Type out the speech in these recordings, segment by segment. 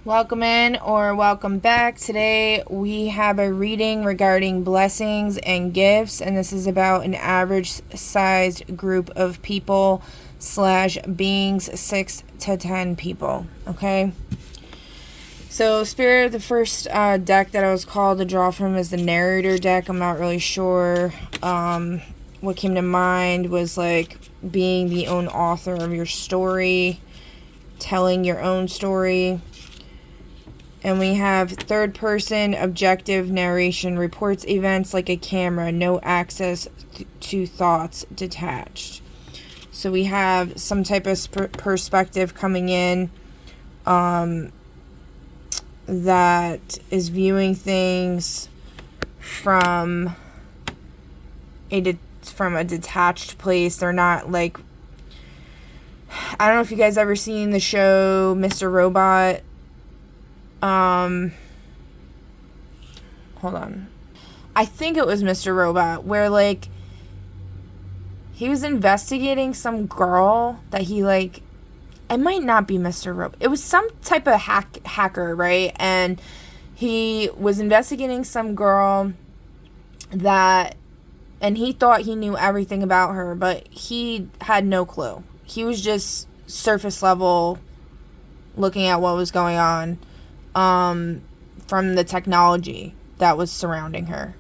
Welcome in or welcome back. Today we have a reading regarding blessings and gifts, and this is about an average sized group of people slash beings, 6 to 10 people. Okay. So Spirit, the first deck that I was called to draw from is the narrator deck. I'm not really sure. What came to mind was like being the own author of your story, telling your own story. And we have third person objective narration, reports events like a camera, no access to thoughts, detached. So we have some type of perspective coming in that is viewing things from a detached place. They're not like, I don't know if you guys ever seen the show Mr. Robot. Hold on. I think it was Mr. Robot, where like he was investigating some girl that he like, it might not be Mr. Robot. It was some type of hacker, right? And he was investigating some girl that, and he thought he knew everything about her, but he had no clue. He was just surface level looking at what was going on. From the technology that was surrounding her.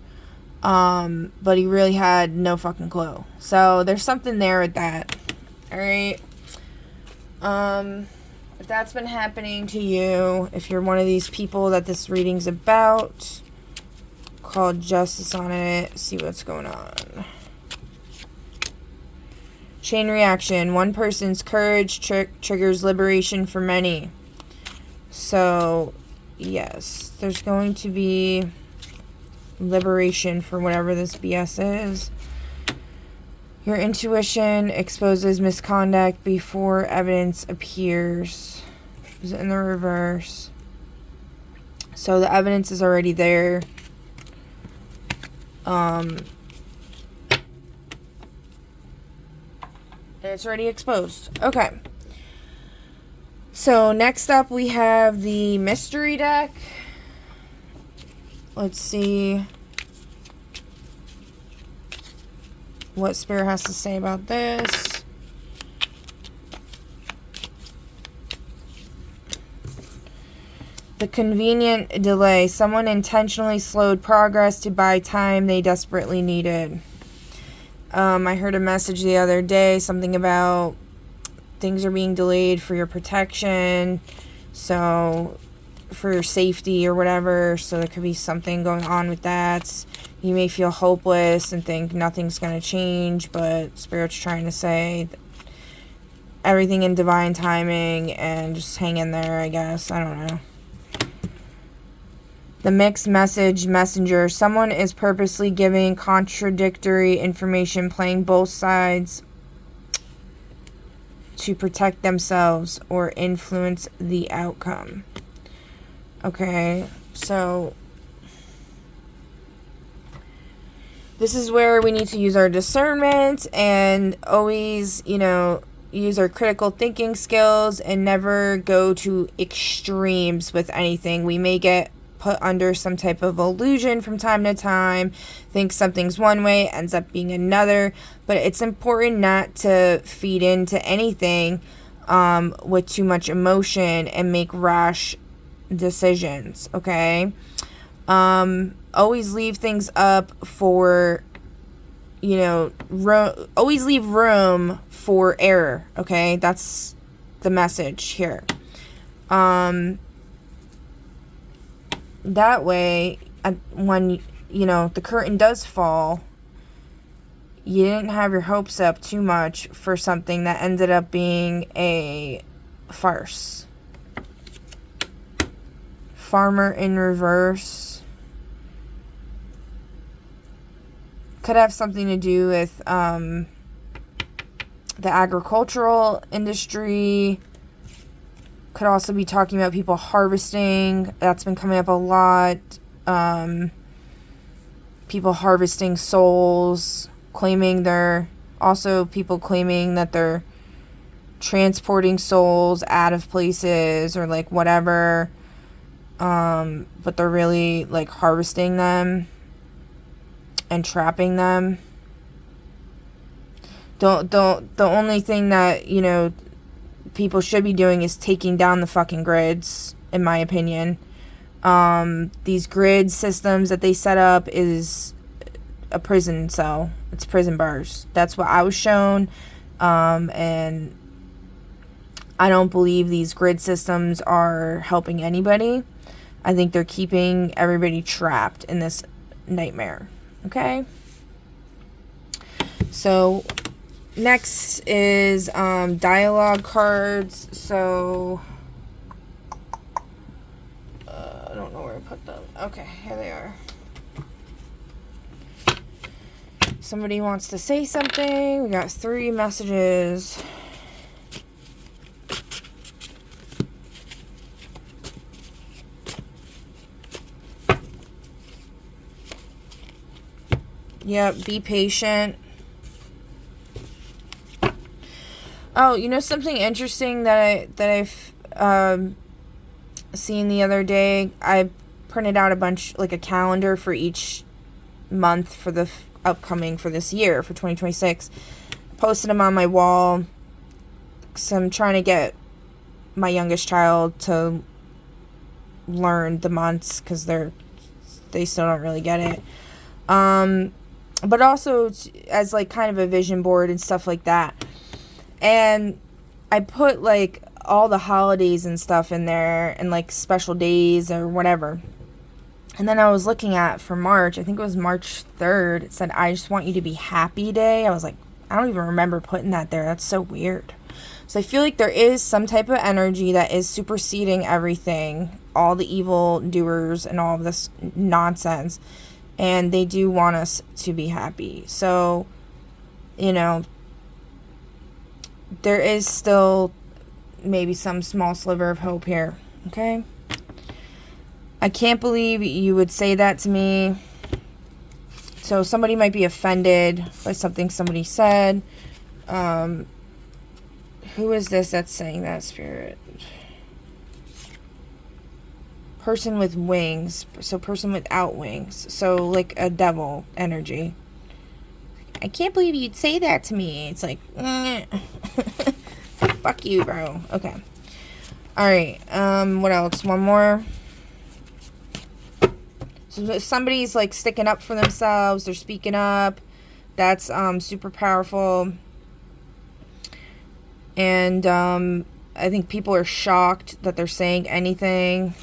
But he really had no fucking clue. So there's something there with that. Alright. If that's been happening to you, if you're one of these people that this reading's about, call justice on it, see what's going on. Chain reaction. One person's courage triggers liberation for many. So, yes, there's going to be liberation for whatever this BS is. Your intuition exposes misconduct before evidence appears. Is it in the reverse? So the evidence is already there. And it's already exposed. Okay. So next up we have the mystery deck. Let's see what Spirit has to say about this. The convenient delay. Someone intentionally slowed progress to buy time they desperately needed. I heard a message the other day, something about things are being delayed for your protection, so for your safety or whatever. So there could be something going on with that. You may feel hopeless and think nothing's going to change, but Spirit's trying to say everything in divine timing and just hang in there, I guess. I don't know. The mixed message messenger. Someone is purposely giving contradictory information, playing both sides to protect themselves or influence the outcome. Okay, so this is where we need to use our discernment and always, use our critical thinking skills and never go to extremes with anything. We may get put under some type of illusion from time to time, think something's one way, ends up being another, but it's important not to feed into anything with too much emotion and make rash decisions, okay? Always leave things up for, always leave room for error, okay? That's the message here. That way, when, the curtain does fall, you didn't have your hopes up too much for something that ended up being a farce. Farmer in reverse. Could have something to do with the agricultural industry. Could also be talking about people harvesting. That's been coming up a lot. People harvesting souls, people claiming that they're transporting souls out of places or like whatever. but they're really like harvesting them and trapping them. The only thing that, you know, people should be doing is taking down the fucking grids, in my opinion. These grid systems that they set up is a prison cell. It's prison bars. That's what I was shown. And I don't believe these grid systems are helping anybody. I think they're keeping everybody trapped in this nightmare. Okay? So, next is dialogue cards. So, I don't know where I put them. Okay, here they are. Somebody wants to say something. We got 3 messages. Yep, be patient. Oh, you know something interesting that I've seen the other day? I printed out a bunch, like a calendar for each month for the upcoming for this year, for 2026. Posted them on my wall. So I'm trying to get my youngest child to learn the months because they still don't really get it. But also as like kind of a vision board and stuff like that. And I put like all the holidays and stuff in there and like special days or whatever. And then I was looking at for March, I think it was March 3rd, it said, I just want you to be happy day. I was like, I don't even remember putting that there. That's so weird. So I feel like there is some type of energy that is superseding everything, all the evil doers and all of this nonsense. And they do want us to be happy. So, you know, there is still maybe some small sliver of hope here. Okay? I can't believe you would say that to me. So somebody might be offended by something somebody said. Who is this that's saying that, Spirit? Person with wings. So person without wings. So like a devil energy. I can't believe you'd say that to me. It's like, fuck you, bro. Okay. Alright. What else? One more. So somebody's like sticking up for themselves. They're speaking up. That's super powerful. And I think people are shocked that they're saying anything.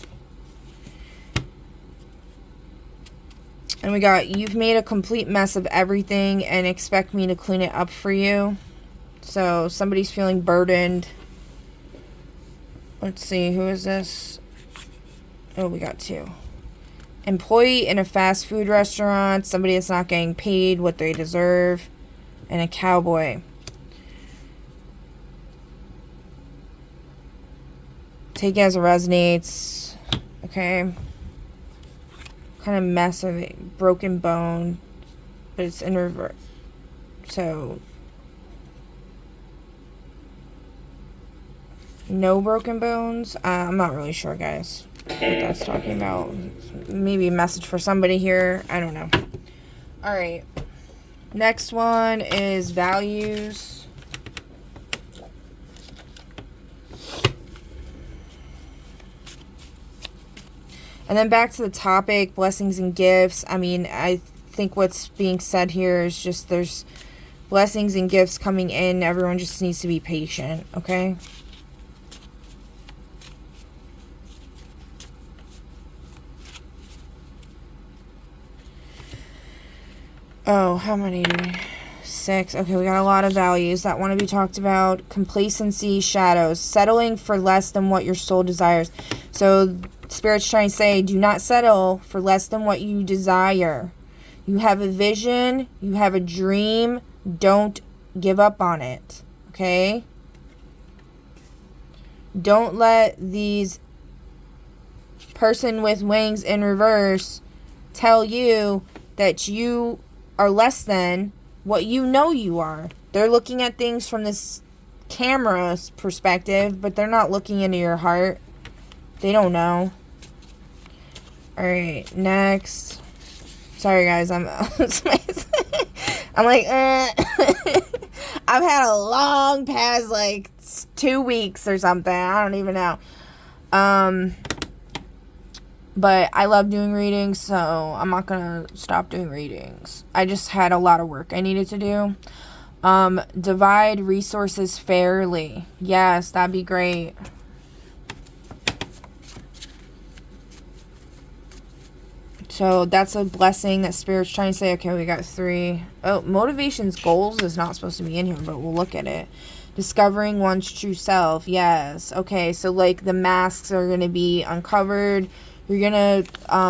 And we got, you've made a complete mess of everything and expect me to clean it up for you. So somebody's feeling burdened. Let's see, who is this? Oh, we got 2. Employee in a fast food restaurant. Somebody that's not getting paid what they deserve. And a cowboy. Take it as it resonates. Okay. Kind of mess of it. Broken bone. But it's in reverse. So. No broken bones. I'm not really sure, guys, what that's talking about. Maybe a message for somebody here. I don't know. Alright. Next one is values. And then back to the topic, blessings and gifts. I mean, I think what's being said here is just there's blessings and gifts coming in. Everyone just needs to be patient, okay? Oh, how many? 6. Okay, we got a lot of values that want to be talked about. Complacency, shadows. Settling for less than what your soul desires. So, Spirit's trying to say, do not settle for less than what you desire. You have a vision. You have a dream. Don't give up on it. Okay? Don't let these person with wings in reverse tell you that you are less than what you know you are. They're looking at things from this camera's perspective, but they're not looking into your heart. They don't know. All right, next. Sorry, guys. I'm like, I've had a long past, like, 2 weeks or something. I don't even know. But I love doing readings, so I'm not gonna stop doing readings. I just had a lot of work I needed to do. Divide resources fairly. Yes, that'd be great. So that's a blessing that Spirit's trying to say. Okay, we got 3. Oh, motivations, goals is not supposed to be in here, but we'll look at it. Discovering one's true self. Yes. Okay, so like the masks are going to be uncovered. You're going to,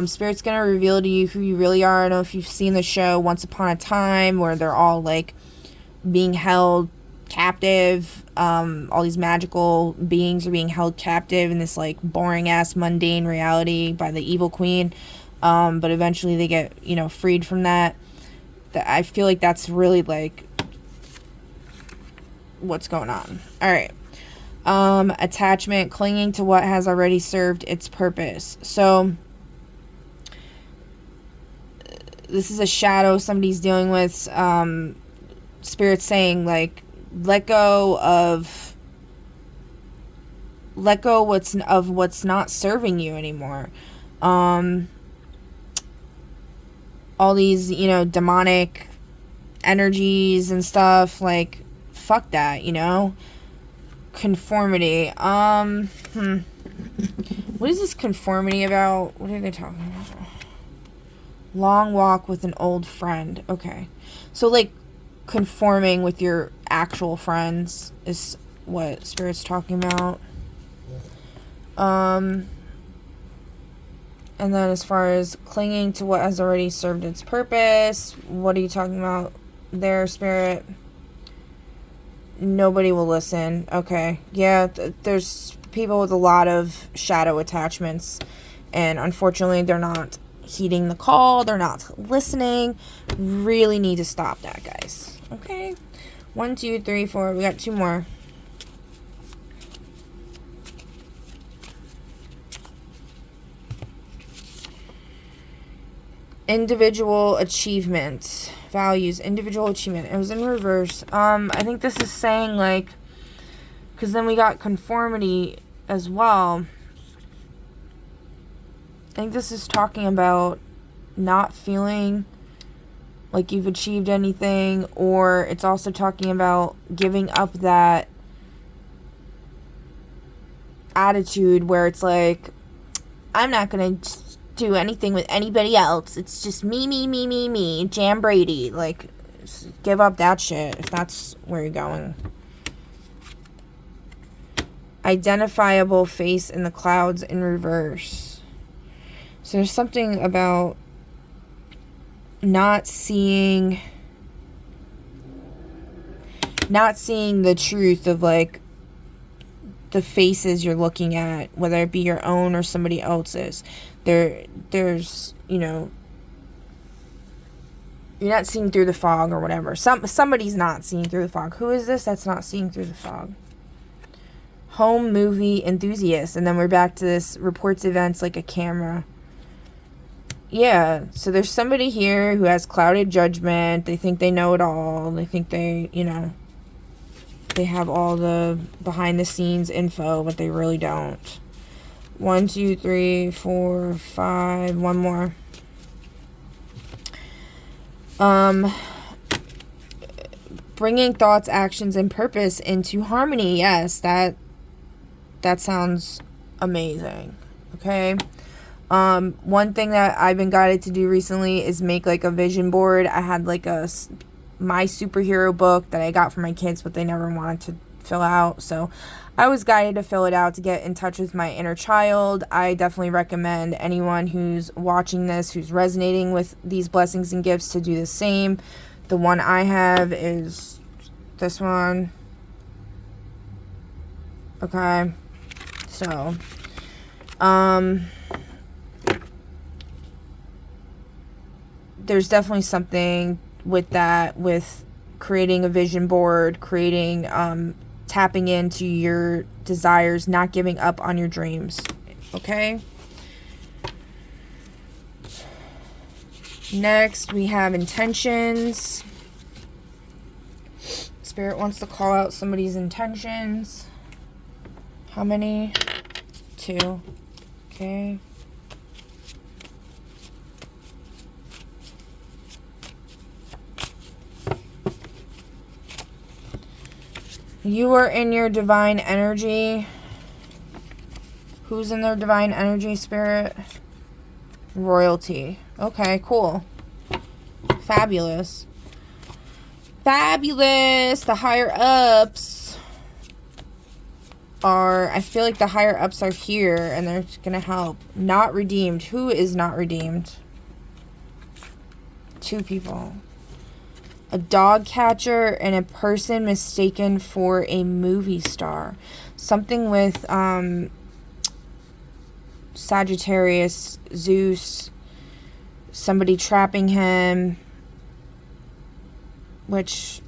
Spirit's going to reveal to you who you really are. I don't know if you've seen the show Once Upon a Time, where they're all like being held captive. All these magical beings are being held captive in this like boring ass mundane reality by the evil queen. But eventually they get, freed from that. I feel like that's really like what's going on. All right. Attachment, clinging to what has already served its purpose. So this is a shadow somebody's dealing with. Spirit's saying like, let go what's not serving you anymore. All these, demonic energies and stuff, like, fuck that, Conformity. What is this conformity about? What are they talking about? Long walk with an old friend. Okay. So, like, conforming with your actual friends is what Spirit's talking about. And then as far as clinging to what has already served its purpose, what are you talking about there, Spirit? Nobody will listen. Okay. Yeah, there's people with a lot of shadow attachments, and unfortunately they're not heeding the call. They're not listening. Really need to stop that, guys. Okay. 1, 2, 3, 4. We got 2 more. Individual achievement. Values. Individual achievement. It was in reverse. I think this is saying, like, because then we got conformity as well. I think this is talking about not feeling like you've achieved anything, or it's also talking about giving up that attitude where it's like, I'm not going to do anything with anybody else. It's just me, Jam Brady. Like, give up that shit if that's where you're going. Identifiable face in the clouds in reverse. So there's something about not seeing the truth of, like, the faces you're looking at, whether it be your own or somebody else's. There's, you're not seeing through the fog or whatever. Somebody's not seeing through the fog. Who is this that's not seeing through the fog? Home movie enthusiast. And then we're back to this reports events like a camera. Yeah, so there's somebody here who has clouded judgment. They think they know it all. They think they have all the behind the scenes info, but they really don't. 1, 2, 3, 4, 5. One more. Bringing thoughts, actions, and purpose into harmony. Yes, that sounds amazing. Okay. One thing that I've been guided to do recently is make like a vision board. I had like my superhero book that I got for my kids, but they never wanted to fill out. So I was guided to fill it out to get in touch with my inner child. I definitely recommend anyone who's watching this, who's resonating with these blessings and gifts, to do the same. The one I have is this one. Okay. So, there's definitely something with that, with creating a vision board, creating, tapping into your desires, not giving up on your dreams. Okay? Next, we have intentions. Spirit wants to call out somebody's intentions. How many? 2. Okay. You are in your divine energy. Who's in their divine energy, Spirit? Royalty. Okay, cool. Fabulous. Fabulous. The higher ups are, I feel like the higher ups are here and they're going to help. Not redeemed. Who is not redeemed? 2 people. A dog catcher and a person mistaken for a movie star. Something with Sagittarius, Zeus, somebody trapping him, which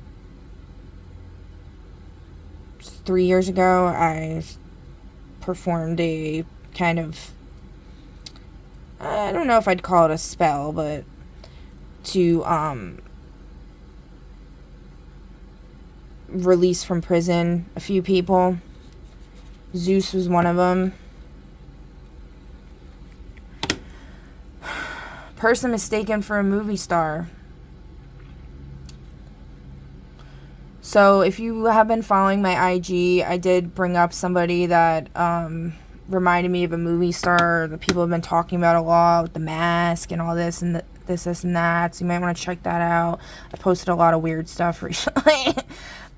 3 years ago I performed a kind of, I don't know if I'd call it a spell, but to release from prison a few people. Zeus was one of them. Person mistaken for a movie star. So if you have been following my IG, I did bring up somebody that reminded me of a movie star that people have been talking about a lot, with the mask and all this and this and that. So you might want to check that out. I posted a lot of weird stuff recently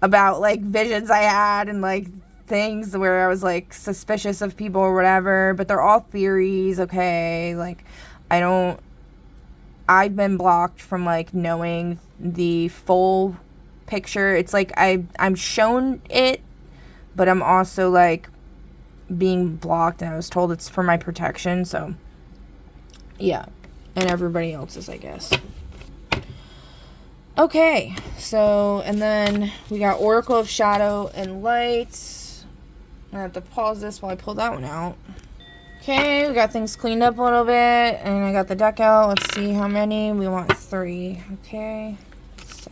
about like visions I had and like things where I was like suspicious of people or whatever, but they're all theories, okay? Like I've been blocked from like knowing the full picture. It's like I'm shown it, but I'm also like being blocked, and I was told it's for my protection. So yeah, and everybody else's, I guess. Okay, so and then we got Oracle of Shadow and Light. I have to pause this while I pull that one out. Okay, we got things cleaned up a little bit, and I got the deck out. Let's see how many. We want 3. Okay, let's see.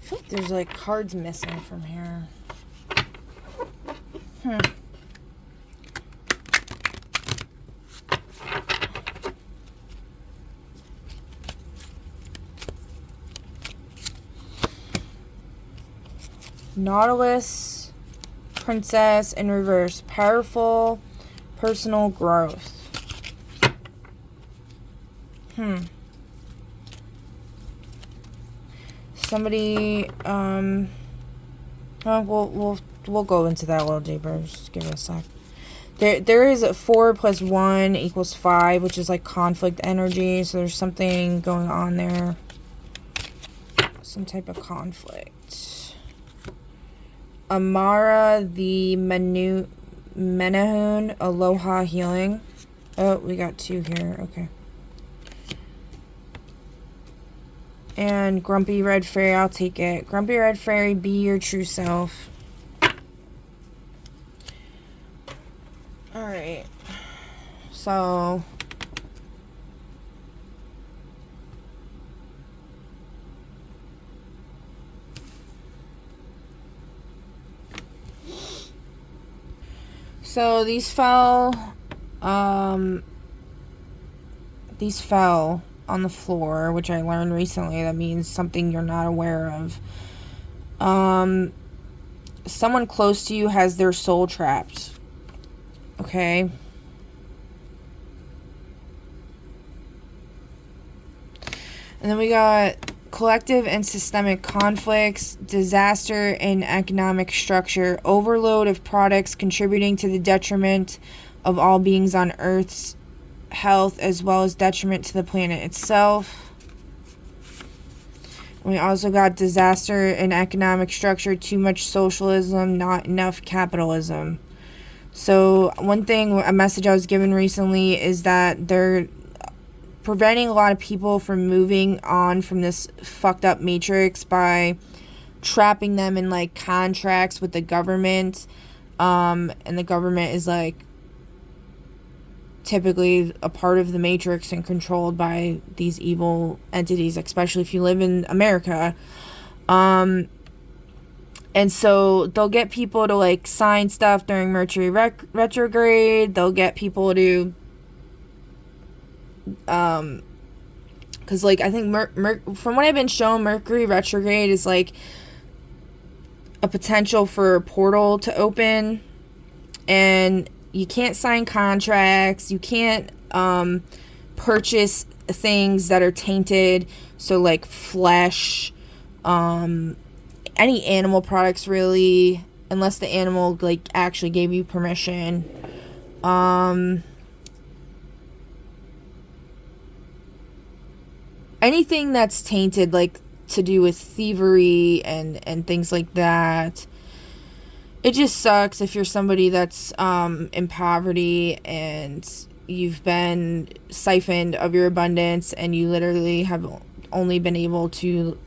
I feel like there's like cards missing from here. Nautilus, Princess in reverse. Powerful personal growth. Somebody, we'll go into that a little deeper. Just give it a sec. There is a 4 + 1 = 5, which is like conflict energy. So there's something going on there. Some type of conflict. Amara the Menahun, Aloha Healing. Oh, we got 2 here. Okay. And Grumpy Red Fairy, I'll take it. Grumpy Red Fairy, be your true self. Alright. So. So these fell on the floor, which I learned recently. That means something you're not aware of. Someone close to you has their soul trapped. Okay. And then we got collective and systemic conflicts, disaster in economic structure, overload of products contributing to the detriment of all beings on Earth's health, as well as detriment to the planet itself. We also got disaster and economic structure, too much socialism, not enough capitalism. So one thing, a message I was given recently is that they're preventing a lot of people from moving on from this fucked up matrix by trapping them in like contracts with the government. And the government is like typically a part of the matrix and controlled by these evil entities, especially if you live in America. And so they'll get people to like sign stuff during Mercury retrograde. They'll get people to because like I think from what I've been shown, Mercury retrograde is like a potential for a portal to open, and you can't sign contracts, you can't purchase things that are tainted, so like flesh, any animal products really, unless the animal like actually gave you permission. Anything that's tainted, like to do with thievery and things like that. It just sucks if you're somebody that's in poverty and you've been siphoned of your abundance and you literally have only been able to,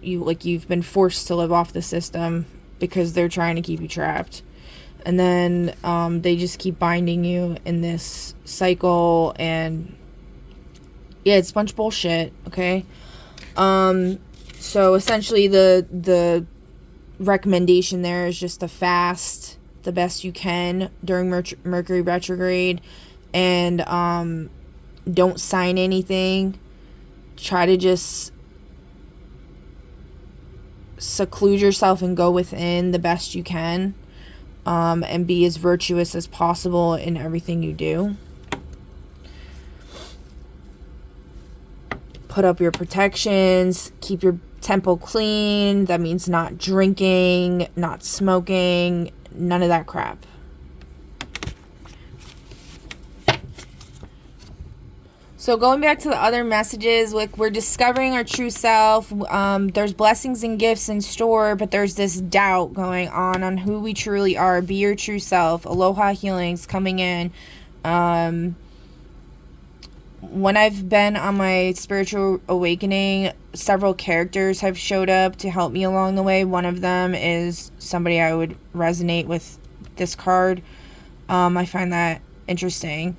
you've been forced to live off the system because they're trying to keep you trapped. And then they just keep binding you in this cycle, and yeah, it's a bunch of bullshit, okay? So essentially the recommendation there is just to fast the best you can during Mercury retrograde, and don't sign anything. Try to just seclude yourself and go within the best you can, and be as virtuous as possible in everything you do. Put up your protections, keep your temple clean. That means not drinking, not smoking, none of that crap. So going back to the other messages, like we're discovering our true self. There's blessings and gifts in store, but there's this doubt going on who we truly are. Be your true self. Aloha healings coming in. When I've been on my spiritual awakening, several characters have showed up to help me along the way. One of them is somebody I would resonate with this card. I find that interesting.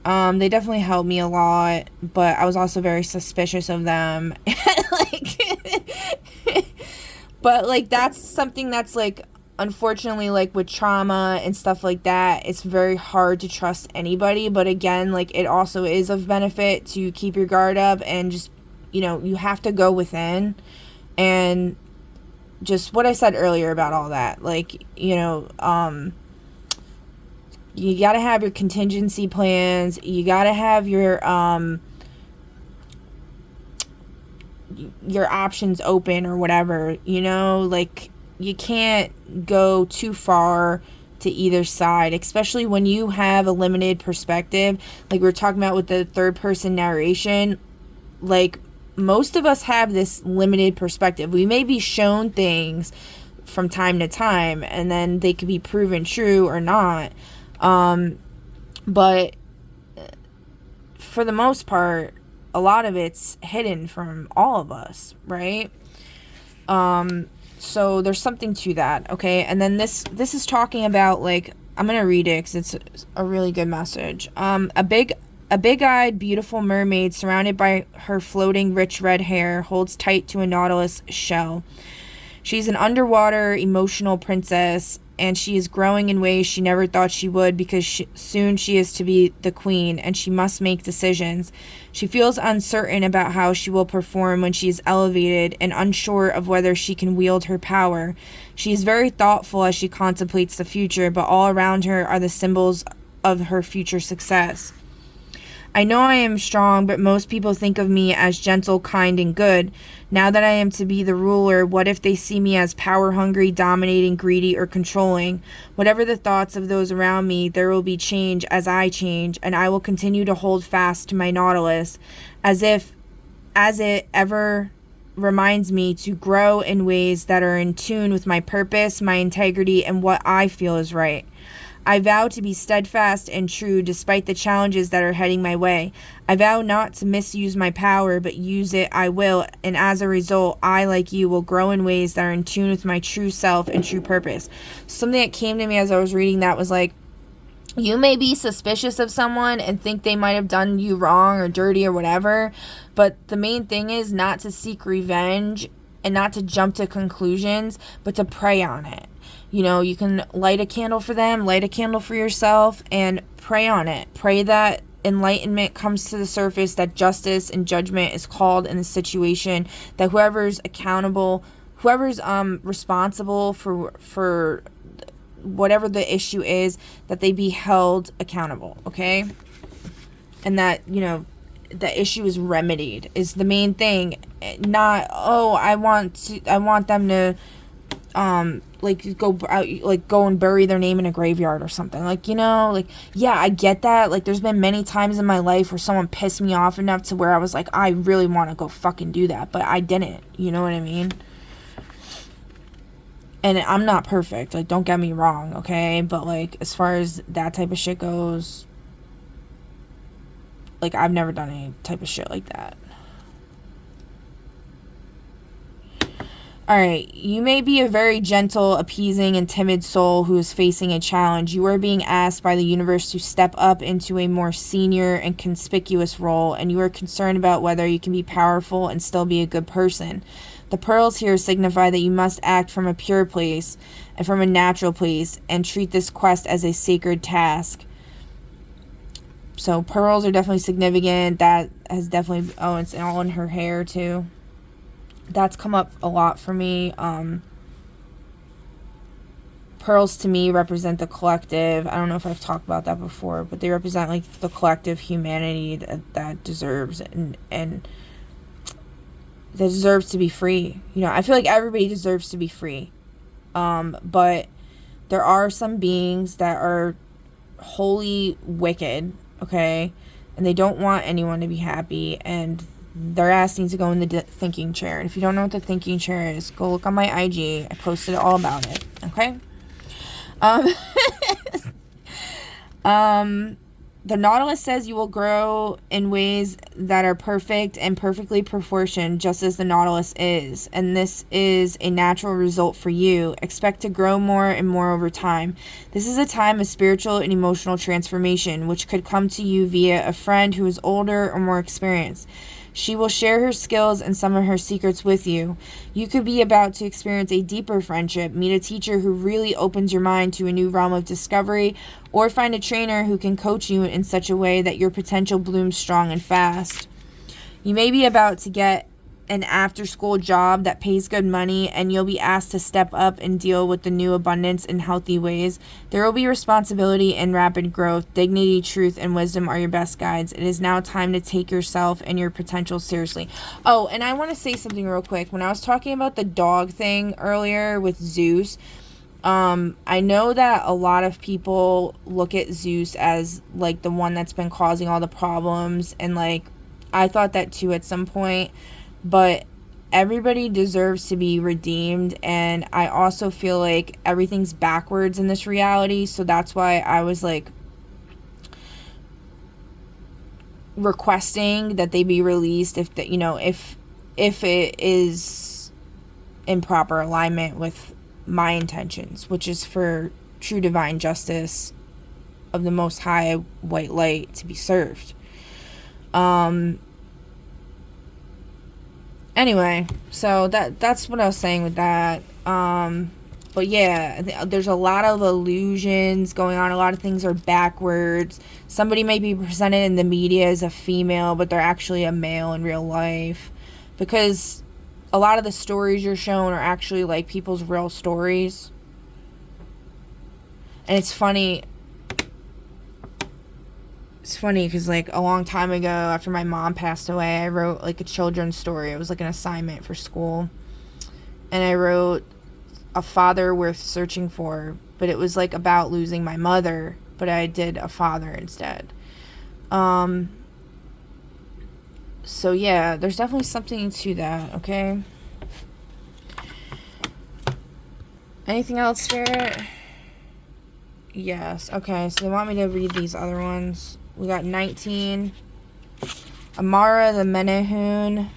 They definitely helped me a lot, but I was also very suspicious of them. But like that's something that's like, unfortunately, like with trauma and stuff like that, it's very hard to trust anybody. But again, like it also is of benefit to keep your guard up and just, you have to go within, and just what I said earlier about all that, like, you got to have your contingency plans. You got to have your options open or whatever, like you can't go too far to either side, especially when you have a limited perspective. Like we were talking about with the third person narration, like most of us have this limited perspective. We may be shown things from time to time, and then they could be proven true or not. But for the most part, a lot of it's hidden from all of us, right? So there's something to that, okay? And then this is talking about, like, I'm gonna read it because it's a really good message. A big-eyed, beautiful mermaid surrounded by her floating, rich red hair holds tight to a nautilus shell. She's an underwater, emotional princess, and she is growing in ways she never thought she would, because soon she is to be the queen, and she must make decisions. She feels uncertain about how she will perform when she is elevated, and unsure of whether she can wield her power. She is very thoughtful as she contemplates the future, but all around her are the symbols of her future success. I know I am strong, but most people think of me as gentle, kind, and good. Now that I am to be the ruler, what if they see me as power-hungry, dominating, greedy, or controlling? Whatever the thoughts of those around me, there will be change as I change, and I will continue to hold fast to my nautilus, as it ever reminds me to grow in ways that are in tune with my purpose, my integrity, and what I feel is right. I vow to be steadfast and true despite the challenges that are heading my way. I vow not to misuse my power, but use it I will, and as a result, I, like you, will grow in ways that are in tune with my true self and true purpose. Something that came to me as I was reading that was like, you may be suspicious of someone and think they might have done you wrong or dirty or whatever, but the main thing is not to seek revenge and not to jump to conclusions, but to pray on it. You know, you can light a candle for them, light a candle for yourself, and pray on it. Pray that enlightenment comes to the surface, that justice and judgment is called in the situation, that whoever's accountable, whoever's responsible for whatever the issue is, that they be held accountable, okay? And that, you know, the issue is remedied is the main thing. Not, oh, I want them to like go out, like go and bury their name in a graveyard or something, like, you know, like, yeah, I get that. Like, there's been many times in my life where someone pissed me off enough to where I was like, I really want to go fucking do that, but I didn't, you know what I mean? And I'm not perfect, like, don't get me wrong, okay? But like, as far as that type of shit goes, like, I've never done any type of shit like that. Alright, you may be a very gentle, appeasing, and timid soul who is facing a challenge. You are being asked by the universe to step up into a more senior and conspicuous role, and you are concerned about whether you can be powerful and still be a good person. The pearls here signify that you must act from a pure place and from a natural place and treat this quest as a sacred task. So pearls are definitely significant. That has definitely, oh, it's all in her hair too. That's come up a lot for me. Pearls to me represent the collective. I don't know if I've talked about that before, but they represent like the collective humanity that deserves and that deserves to be free. You know, I feel like everybody deserves to be free. But there are some beings that are wholly wicked, okay? And they don't want anyone to be happy, and they're asking to go in the thinking chair. And if you don't know what the thinking chair is, go look on my IG. I posted all about it, okay? The Nautilus says you will grow in ways that are perfect and perfectly proportioned, just as the Nautilus is. And this is a natural result for you. Expect to grow more and more over time. This is a time of spiritual and emotional transformation, which could come to you via a friend who is older or more experienced. She will share her skills and some of her secrets with you. You could be about to experience a deeper friendship, meet a teacher who really opens your mind to a new realm of discovery, or find a trainer who can coach you in such a way that your potential blooms strong and fast. You may be about to get an after-school job that pays good money, and you'll be asked to step up and deal with the new abundance in healthy ways. There will be responsibility and rapid growth. Dignity, truth, and wisdom are your best guides. It is now time to take yourself and your potential seriously. Oh, and I want to say something real quick. When I was talking about the dog thing earlier with Zeus, I know that a lot of people look at Zeus as like the one that's been causing all the problems, and like I thought that too at some point. But everybody deserves to be redeemed, and I also feel like everything's backwards in this reality, so that's why I was like requesting that they be released if that, you know, if it is in proper alignment with my intentions, which is for true divine justice of the Most High white light to be served. Anyway, so that's what I was saying with that. But yeah, there's a lot of illusions going on. A lot of things are backwards. Somebody might be presented in the media as a female, but they're actually a male in real life. Because a lot of the stories you're shown are actually like people's real stories. And it's funny. It's funny because like a long time ago, after my mom passed away, I wrote like a children's story. It was like an assignment for school, and I wrote A Father Worth Searching For, but it was like about losing my mother, but I did a father instead. So yeah, there's definitely something to that, okay? Anything else, Spirit? Yes. Okay, so they want me to read these other ones. We got 19. Amara the Menehune.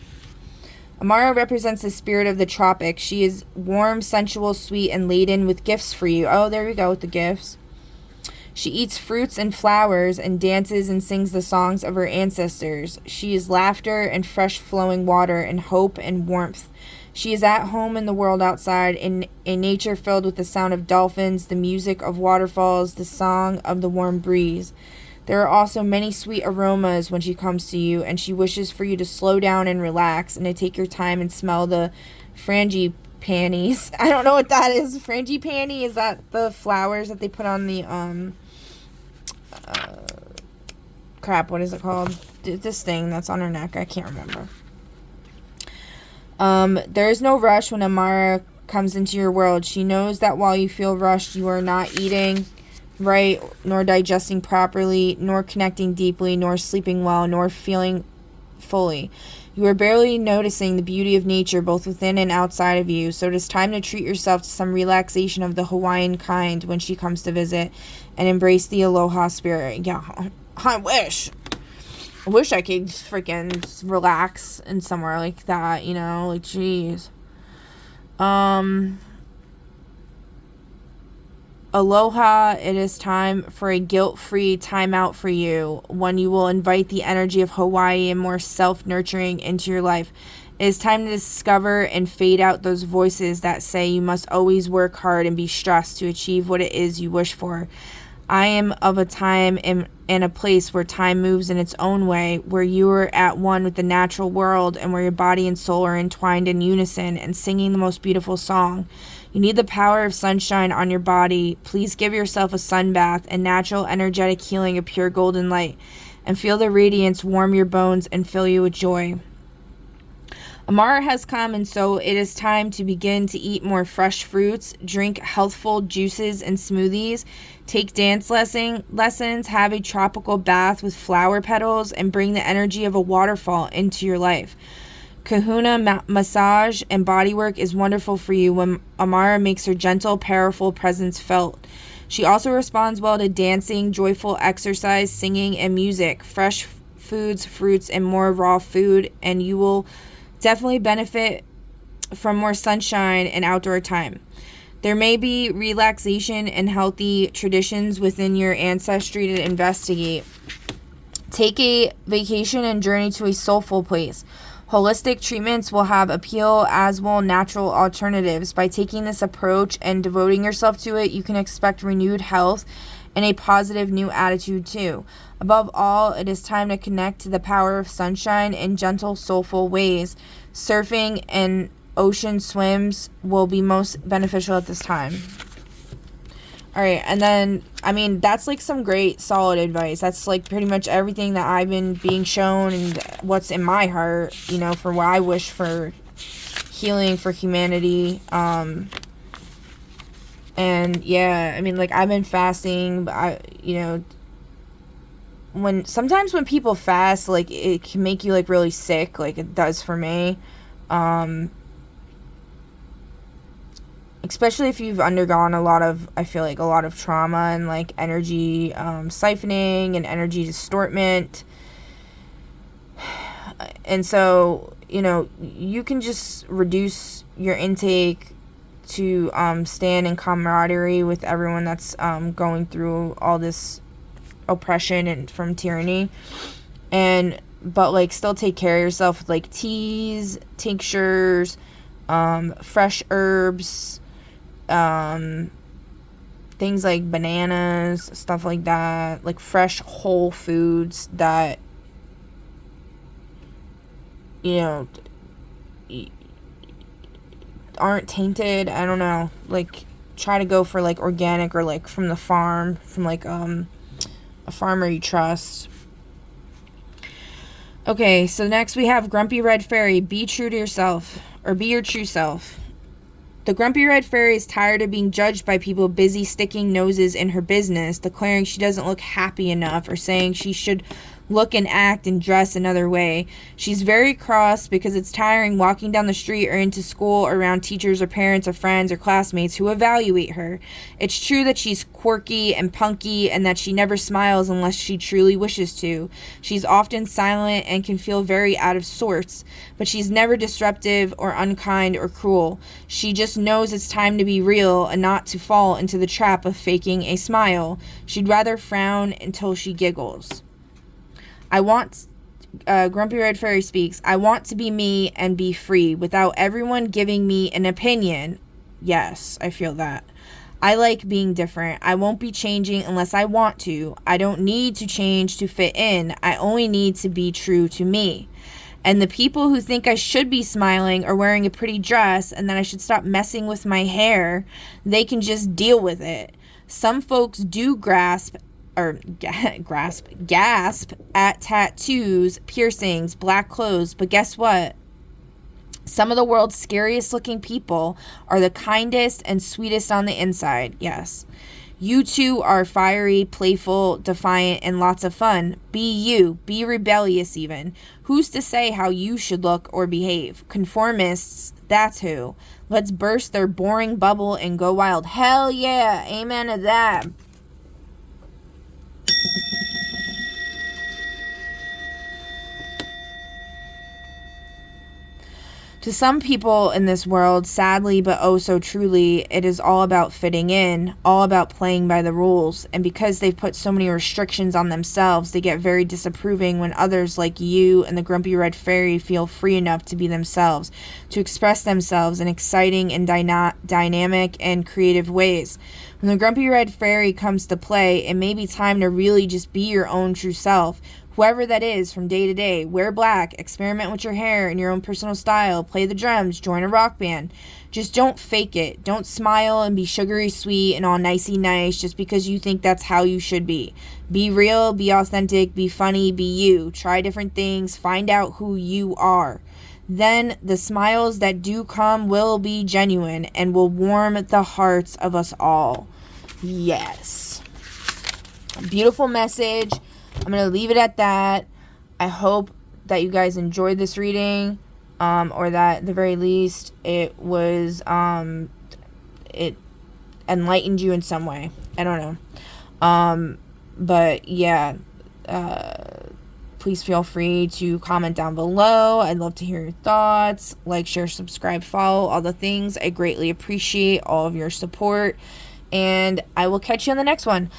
Amara represents the spirit of the tropics. She is warm, sensual, sweet, and laden with gifts for you. Oh, there we go with the gifts. She eats fruits and flowers and dances and sings the songs of her ancestors. She is laughter and fresh flowing water and hope and warmth. She is at home in the world outside, in a nature filled with the sound of dolphins, the music of waterfalls, the song of the warm breeze. There are also many sweet aromas when she comes to you, and she wishes for you to slow down and relax and to take your time and smell the frangipanis. I don't know what that is. Frangipani, is that the flowers that they put on the crap, what is it called? This thing that's on her neck. I can't remember. There is no rush when Amara comes into your world. She knows that while you feel rushed, you are not eating right, nor digesting properly, nor connecting deeply, nor sleeping well, nor feeling fully. You are barely noticing the beauty of nature both within and outside of you, so it is time to treat yourself to some relaxation of the Hawaiian kind when she comes to visit, and embrace the aloha spirit. Yeah, I wish I could freaking relax in somewhere like that, you know, like, jeez. Aloha, it is time for a guilt-free time out for you, when you will invite the energy of Hawaii and more self-nurturing into your life. It is time to discover and fade out those voices that say you must always work hard and be stressed to achieve what it is you wish for. I am of a time and a place where time moves in its own way, where you are at one with the natural world, and where your body and soul are entwined in unison and singing the most beautiful song. You need the power of sunshine on your body. Please give yourself a sun bath and natural energetic healing of pure golden light, and feel the radiance warm your bones and fill you with joy. Amara has come, and so it is time to begin to eat more fresh fruits, drink healthful juices and smoothies, take dance lessons, have a tropical bath with flower petals, and bring the energy of a waterfall into your life. Kahuna massage and bodywork is wonderful for you when Amara makes her gentle, powerful presence felt. She also responds well to dancing, joyful exercise, singing, and music, fresh foods, fruits, and more raw food, and you will definitely benefit from more sunshine and outdoor time. There may be relaxation and healthy traditions within your ancestry to investigate. Take a vacation and journey to a soulful place. Holistic treatments will have appeal, as will natural alternatives. By taking this approach and devoting yourself to it, you can expect renewed health and a positive new attitude too. Above all, it is time to connect to the power of sunshine in gentle, soulful ways. Surfing and ocean swims will be most beneficial at this time. All right, and then, I mean, that's like some great solid advice. That's like pretty much everything that I've been being shown and what's in my heart, you know, for what I wish for healing for humanity. And yeah, I mean, like, I've been fasting, but sometimes when people fast, like, it can make you like really sick, like it does for me. Especially if you've undergone a lot of trauma and like energy siphoning and energy distortment. And so, you know, you can just reduce your intake to stand in camaraderie with everyone that's going through all this oppression and from tyranny. But like still take care of yourself with like teas, tinctures, fresh herbs, things like bananas, stuff like that, like fresh whole foods that, you know, aren't tainted. I don't know, like try to go for like organic or like from the farm, from like a farmer you trust. Okay, so next we have Grumpy Red Fairy. Be true to yourself, or be your true self. The Grumpy Red Fairy is tired of being judged by people busy sticking noses in her business, declaring she doesn't look happy enough, or saying she should look and act and dress another way. She's very cross because it's tiring walking down the street or into school or around teachers or parents or friends or classmates who evaluate her. It's true that she's quirky and punky and that she never smiles unless she truly wishes to. She's often silent and can feel very out of sorts, but she's never disruptive or unkind or cruel. She just knows it's time to be real and not to fall into the trap of faking a smile. She'd rather frown until she giggles. Grumpy Red Fairy speaks, I want to be me and be free without everyone giving me an opinion. Yes, I feel that. I like being different. I won't be changing unless I want to. I don't need to change to fit in. I only need to be true to me. And the people who think I should be smiling or wearing a pretty dress and that I should stop messing with my hair, they can just deal with it. Some folks do gasp at tattoos, piercings, black clothes, but guess what? Some of the world's scariest looking people are the kindest and sweetest on the inside. Yes. You too are fiery, playful, defiant, and lots of fun. Be you. Be rebellious even. Who's to say how you should look or behave? Conformists, that's who. Let's burst their boring bubble and go wild. Hell yeah. Amen to that. To some people in this world, sadly but oh so truly, it is all about fitting in, all about playing by the rules. And because they've put so many restrictions on themselves, they get very disapproving when others like you and the Grumpy Red Fairy feel free enough to be themselves, to express themselves in exciting and dynamic and creative ways. When the Grumpy Red Fairy comes to play, it may be time to really just be your own true self. Whoever that is from day to day, wear black, experiment with your hair in your own personal style, play the drums, join a rock band. Just don't fake it. Don't smile and be sugary sweet and all nicey nice just because you think that's how you should be. Be real, be authentic, be funny, be you. Try different things, find out who you are. Then the smiles that do come will be genuine and will warm the hearts of us all. Yes. Beautiful message. I'm going to leave it at that. I hope that you guys enjoyed this reading, or that at the very least it was, it enlightened you in some way. I don't know. But yeah, please feel free to comment down below. I'd love to hear your thoughts. Like, share, subscribe, follow, all the things. I greatly appreciate all of your support, and I will catch you on the next one.